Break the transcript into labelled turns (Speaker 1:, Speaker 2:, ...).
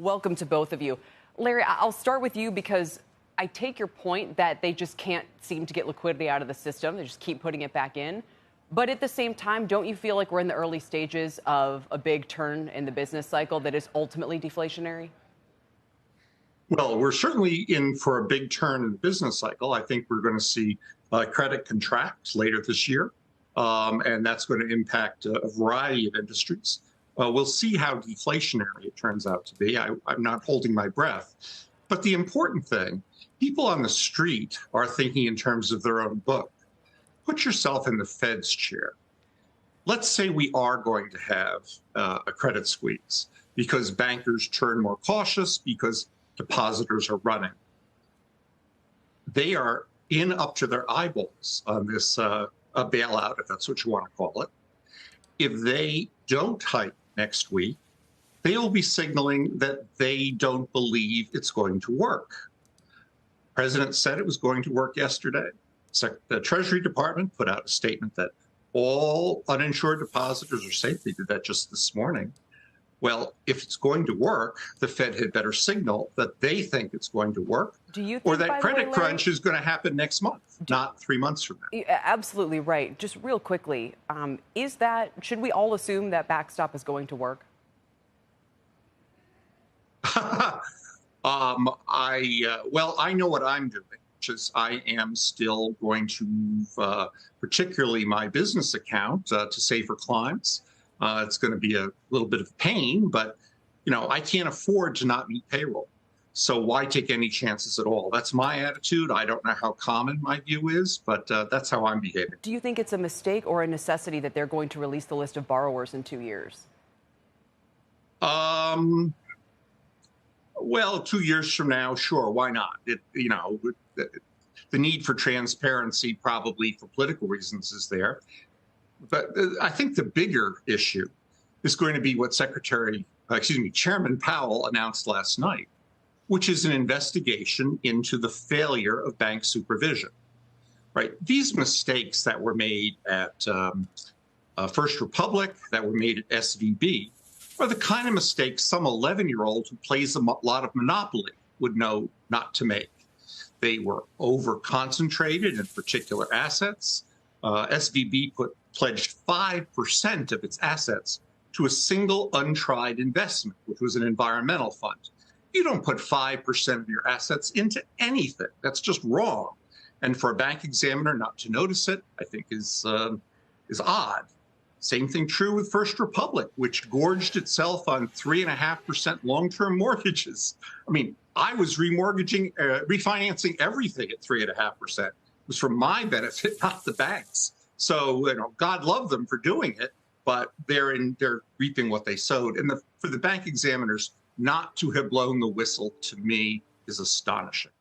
Speaker 1: Welcome to both of you. Larry, I'll start with you because I take your point that they just can't seem to get liquidity out of the system. They just keep putting it back in. But at the same time, don't you feel like we're in the early stages of a big turn in the business cycle that is ultimately deflationary?
Speaker 2: Well, we're certainly in for a big turn in the business cycle. I think we're going to see credit contract later this year, and that's going to impact a variety of industries. We'll see how deflationary it turns out to be. I'm not holding my breath. But the important thing, people on the street are thinking in terms of their own book. Put yourself in the Fed's chair. Let's say we are going to have a credit squeeze because bankers turn more cautious, because depositors are running. They are in up to their eyeballs on this a bailout, if that's what you want to call it. If they don't hike next week, they'll be signaling that they don't believe it's going to work. The president said it was going to work yesterday. The Treasury Department put out a statement that all uninsured depositors are safe. They did that just this morning. Well, if it's going to work, the Fed had better signal that they think it's going to work, or that credit crunch is going to happen next month, not 3 months from now.
Speaker 1: Absolutely right. Just real quickly, should we all assume that backstop is going to work?
Speaker 2: Well, I know what I'm doing, which is I am still going to move, particularly my business account, to safer climes. It's going to be a little bit of pain, but I can't afford to not meet payroll. So why take any chances at all? That's my attitude. I don't know how common my view is, but that's how I'm behaving.
Speaker 1: Do you think it's a mistake or a necessity that they're going to release the list of borrowers in 2 years?
Speaker 2: Well, 2 years from now, sure, why not? The need for transparency, probably for political reasons, is there. But I think the bigger issue is going to be what Chairman Powell announced last night, which is an investigation into the failure of bank supervision. Right? These mistakes that were made at First Republic, that were made at SVB, are the kind of mistakes some 11-year-old who plays a lot of Monopoly would know not to make. They were over-concentrated in particular assets. SVB pledged 5% of its assets to a single untried investment, which was an environmental fund. You don't put 5% of your assets into anything. That's just wrong. And for a bank examiner not to notice it, I think is odd. Same thing true with First Republic, which gorged itself on 3.5% long-term mortgages. I mean, I was refinancing everything at 3.5%. It was for my benefit, not the bank's. So, God love them for doing it, but they're reaping what they sowed. And for the bank examiners not to have blown the whistle, to me, is astonishing.